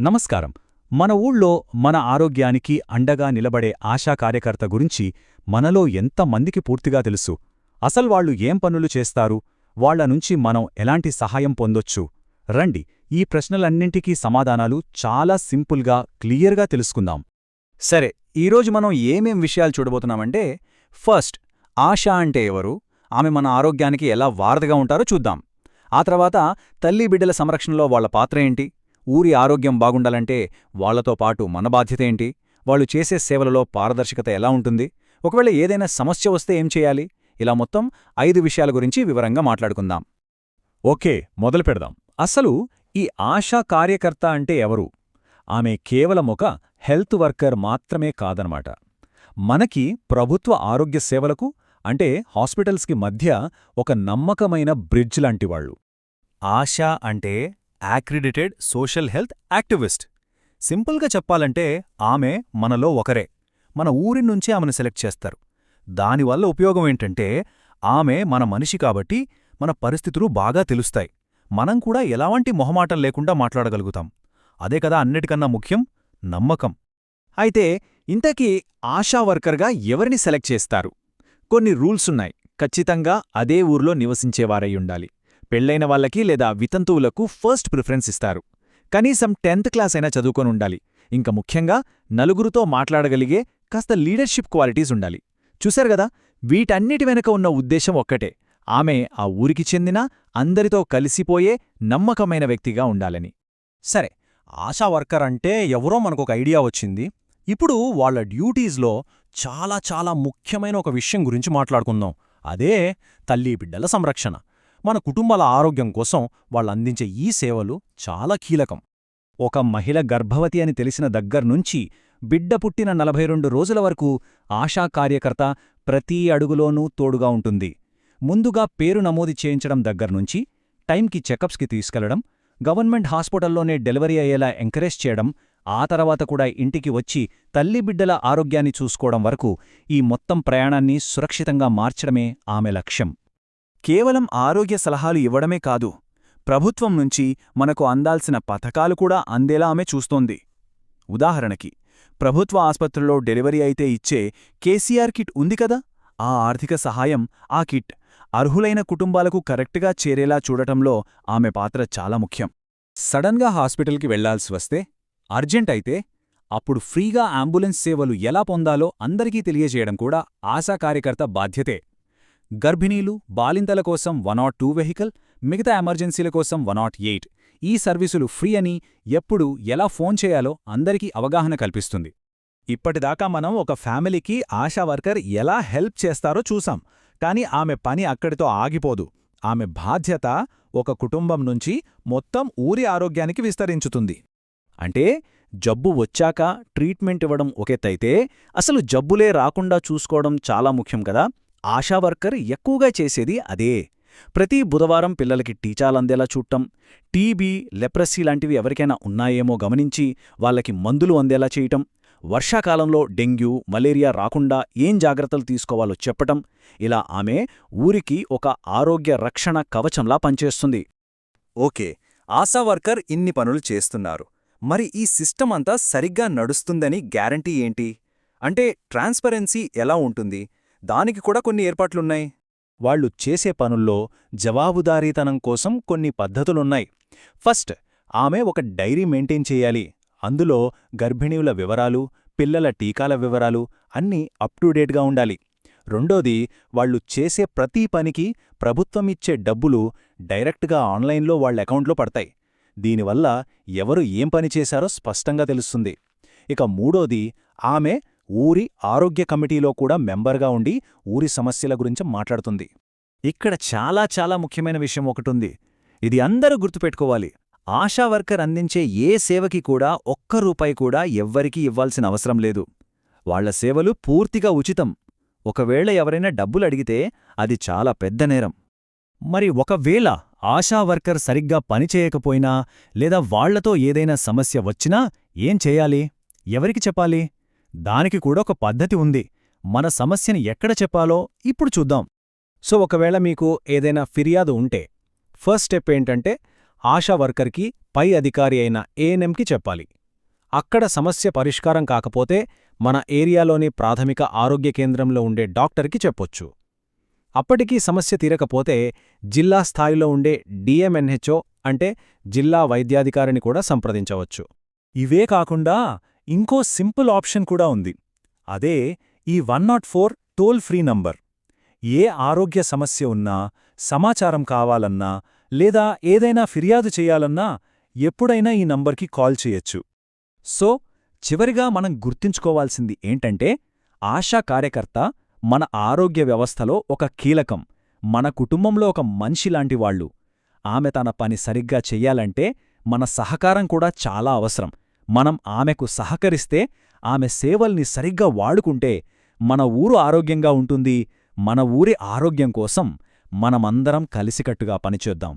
నమస్కారం. మన ఊళ్ళో మన ఆరోగ్యానికి అండగా నిలబడే ఆశా కార్యకర్త గురించి మనలో ఎంతమందికి పూర్తిగా తెలుసు? అసల్వాళ్లు ఏం పనులు చేస్తారు? వాళ్ల నుంచి మనం ఎలాంటి సహాయం పొందొచ్చు? రండి, ఈ ప్రశ్నలన్నింటికీ సమాధానాలు చాలా సింపుల్గా, క్లియర్గా తెలుసుకుందాం. సరే, ఈరోజు మనం ఏమేం విషయాలు చూడబోతున్నామంటే, ఫస్ట్, ఆశా అంటే ఎవరు, ఆమె మన ఆరోగ్యానికి ఎలా వారధిగా ఉంటారో చూద్దాం. ఆ తర్వాత తల్లి బిడ్డల సంరక్షణలో వాళ్ల పాత్ర ఏంటి, ఊరి ఆరోగ్యం బాగుండాలంటే వాళ్లతో పాటు మన బాధ్యత ఏంటి, వాళ్ళు చేసే సేవలలో పారదర్శకత ఎలా ఉంటుంది, ఒకవేళ ఏదైనా సమస్య వస్తే ఏం చేయాలి, ఇలా మొత్తం 5 విషయాల గురించి వివరంగా మాట్లాడుకుందాం. ఓకే, మొదలు పెడదాం. అసలు ఈ ఆశా కార్యకర్త అంటే ఎవరు? ఆమె కేవలం ఒక హెల్త్ వర్కర్ మాత్రమే కాదనమాట. మనకి ప్రభుత్వ ఆరోగ్య సేవలకు అంటే హాస్పిటల్స్కి మధ్య ఒక నమ్మకమైన బ్రిడ్జ్ లాంటివాళ్లు. ఆశా అంటే అక్రిడిటెడ్ సోషల్ హెల్త్ యాక్టివిస్ట్. సింపుల్గా చెప్పాలంటే ఆమె మనలో ఒకరే. మన ఊరి నుంచే ఆమెను సెలెక్ట్ చేస్తారు. దానివల్ల ఉపయోగం ఏంటంటే, ఆమె మన మనిషి కాబట్టి మన పరిస్థితులు బాగా తెలుస్తాయి. మనం కూడా ఎలాంటి మొహమాటం లేకుండా మాట్లాడగలుగుతాం. అదే కదా అన్నిటికన్నా ముఖ్యం, నమ్మకం. అయితే ఇంతకీ ఆశా వర్కర్గా ఎవరిని సెలెక్ట్ చేస్తారు? కొన్ని రూల్సున్నాయి. ఖచ్చితంగా అదే ఊర్లో నివసించేవారయ్యుండాలి. పెళ్లైన వాళ్ళకి లేదా వితంతువులకు ఫస్ట్ ప్రిఫరెన్స్ ఇస్తారు. కనీసం 10th క్లాస్ అయినా చదువుకొనుండాలి. ఇంక ముఖ్యంగా నలుగురితో మాట్లాడగలిగే కాస్త లీడర్షిప్ క్వాలిటీస్ ఉండాలి. చూశారుగదా, వీటన్నిటి వెనక ఉన్న ఉద్దేశం ఒక్కటే, ఆమె ఆ ఊరికి చెందిన, అందరితో కలిసిపోయే నమ్మకమైన వ్యక్తిగా ఉండాలని. సరే, ఆశా వర్కర్ అంటే ఎవరో మనకొక ఐడియా వచ్చింది. ఇప్పుడు వాళ్ల డ్యూటీస్లో చాలా చాలా ముఖ్యమైన ఒక విషయం గురించి మాట్లాడుకుందాం. అదే తల్లి బిడ్డల సంరక్షణ. మన కుటుంబాల ఆరోగ్యం కోసం వాళ్ళందించే ఈ సేవలు చాలా కీలకం. ఒక మహిళ గర్భవతి అని తెలిసిన దగ్గర్నుంచి బిడ్డ పుట్టిన 42 రోజుల వరకు ఆశా కార్యకర్త ప్రతీ అడుగులోనూ తోడుగా ఉంటుంది. ముందుగా పేరు నమోదు చేయించడం దగ్గర్నుంచి టైంకి చెకప్స్కి తీసుకెళ్లడం, గవర్నమెంట్ హాస్పిటల్లోనే డెలివరీ అయ్యేలా ఎంకరేజ్ చేయడం, ఆ తర్వాత కూడా ఇంటికి వచ్చి తల్లిబిడ్డల ఆరోగ్యాన్ని చూసుకోవడం వరకు ఈ మొత్తం ప్రయాణాన్ని సురక్షితంగా మార్చడమే ఆమె లక్ష్యం. కేవలం ఆరోగ్య సలహాలు ఇవ్వడమే కాదు, ప్రభుత్వం నుంచి మనకు అందాల్సిన పథకాలు కూడా అందేలా ఆమె చూస్తోంది. ఉదాహరణకి, ప్రభుత్వ ఆస్పత్రుల్లో డెలివరీ అయితే ఇచ్చే కేసీఆర్ కిట్ ఉంది కదా, ఆ ఆర్థిక సహాయం, ఆ కిట్ అర్హులైన కుటుంబాలకు కరెక్ట్గా చేరేలా చూడటంలో ఆమె పాత్ర చాలా ముఖ్యం. సడన్గా హాస్పిటల్కి వెళ్లాల్సి వస్తే, అర్జెంట్ అయితే, అప్పుడు ఫ్రీగా అంబులెన్స్ సేవలు ఎలా పొందాలో అందరికీ తెలియజేయడం కూడా ఆశా కార్యకర్త బాధ్యతే. గర్భిణీలు, బాలింతల కోసం 102 వెహికల్, మిగతా ఎమర్జెన్సీల కోసం 108. ఈ సర్వీసులు ఫ్రీ అని, ఎప్పుడు ఎలా ఫోన్ చేయాలో అందరికీ అవగాహన కల్పిస్తుంది. ఇప్పటిదాకా మనం ఒక ఫ్యామిలీకి ఆశా వర్కర్ ఎలా హెల్ప్ చేస్తారో చూసాం. కానీ ఆమె పని అక్కడితో ఆగిపోదు. ఆమె బాధ్యత ఒక కుటుంబం నుంచి మొత్తం ఊరి ఆరోగ్యానికి విస్తరించుతుంది. అంటే జబ్బు వచ్చాక ట్రీట్మెంట్ ఇవ్వడం ఒకెత్తైతే, అసలు జబ్బులే రాకుండా చూసుకోవడం చాలా ముఖ్యం కదా. ఆశా వర్కర్ ఎక్కువగా చేసేది అదే. ప్రతి బుధవారం పిల్లలకి టీచాలందేలా చూడటం, టీబీ, లెప్రసీ లాంటివి ఎవరికైనా ఉన్నాయేమో గమనించి వాళ్ళకి మందులు అందేలా చేయటం, వర్షాకాలంలో డెంగ్యూ, మలేరియా రాకుండా ఏం జాగ్రత్తలు తీసుకోవాలో చెప్పటం, ఇలా ఆమె ఊరికి ఒక ఆరోగ్య రక్షణ కవచంలా పనిచేస్తుంది. ఓకే, ఆశా వర్కర్ ఇన్ని పనులు చేస్తున్నారు. మరి ఈ సిస్టమ్ అంతా సరిగ్గా నడుస్తుందని గ్యారంటీ ఏంటి? అంటే ట్రాన్స్పరెన్సీ ఎలా ఉంటుంది? దానికి కూడా కొన్ని ఏర్పాట్లున్నాయి. వాళ్లు చేసే పనుల్లో జవాబుదారీతనం కోసం కొన్ని పద్ధతులున్నాయి. ఫస్ట్, ఆమె ఒక డైరీ మెయింటైన్ చేయాలి. అందులో గర్భిణీల వివరాలు, పిల్లల టీకాల వివరాలు అన్నీ అప్టుడేట్గా ఉండాలి. రెండోది, వాళ్లు చేసే ప్రతి పనికి ప్రభుత్వమిచ్చే డబ్బులు డైరెక్ట్గా ఆన్లైన్లో వాళ్ల అకౌంట్లో పడతాయి. దీనివల్ల ఎవరు ఏం పని చేశారో స్పష్టంగా తెలుస్తుంది. ఇక మూడోది, ఆమె ఊరి ఆరోగ్య కమిటీలో కూడా మెంబర్గా ఉండి ఊరి సమస్యల గురించి మాట్లాడుతుంది. ఇక్కడ చాలా చాలా ముఖ్యమైన విషయం ఒకటుంది. ఇది అందరూ గుర్తుపెట్టుకోవాలి. ఆశా వర్కర్ అందించే ఏ సేవకి కూడా ఒక్క రూపాయి కూడా ఎవ్వరికీ ఇవ్వాల్సిన అవసరం లేదు. వాళ్ల సేవలు పూర్తిగా ఉచితం. ఒకవేళ ఎవరైనా డబ్బులడిగితే అది చాలా పెద్ద నేరం. మరి ఒకవేళ ఆశా వర్కర్ సరిగ్గా పనిచేయకపోయినా లేదా వాళ్లతో ఏదైనా సమస్య వచ్చినా ఏం చేయాలి, ఎవరికి చెప్పాలి? దానికి కూడా ఒక పద్ధతి ఉంది. మన సమస్యని ఎక్కడ చెప్పాలో ఇప్పుడు చూద్దాం. ఒకవేళ మీకు ఏదైనా ఫిర్యాదు ఉంటే, ఫస్ట్ స్టెప్ ఏంటంటే ఆశా వర్కర్కి పై అధికారి అయిన ఏఎన్ఎంకి చెప్పాలి. అక్కడ సమస్య పరిష్కారం కాకపోతే మన ఏరియాలోని ప్రాథమిక ఆరోగ్య కేంద్రంలో ఉండే డాక్టర్కి చెప్పొచ్చు. అప్పటికీ సమస్య తీరకపోతే జిల్లా స్థాయిలో ఉండే డిఎంఎన్హెచ్ఓ అంటే జిల్లా వైద్యాధికారిని కూడా సంప్రదించవచ్చు. ఇవే కాకుండా ఇంకో సింపుల్ ఆప్షన్ కూడా ఉంది. అదే ఈ 104 టోల్ ఫ్రీ నంబర్. ఏ ఆరోగ్య సమస్య ఉన్నా, సమాచారం కావాలన్నా లేదా ఏదైనా ఫిర్యాదు చెయ్యాలన్నా ఎప్పుడైనా ఈ నంబర్కి కాల్ చేయొచ్చు. సో చివరిగా మనం గుర్తుంచుకోవాల్సింది ఏంటంటే ఆశా కార్యకర్త మన ఆరోగ్య వ్యవస్థలో ఒక కీలకం, మన కుటుంబంలో ఒక మనిషిలాంటి వాళ్ళు. ఆమె తన పని సరిగ్గా చెయ్యాలంటే మన సహకారం కూడా చాలా అవసరం. మనం ఆమెకు సహకరిస్తే, ఆమె సేవల్ని సరిగ్గా వాడుకుంటే మన ఊరు ఆరోగ్యంగా ఉంటుంది. మన ఊరి ఆరోగ్యం కోసం మనమందరం కలిసికట్టుగా పనిచేద్దాం.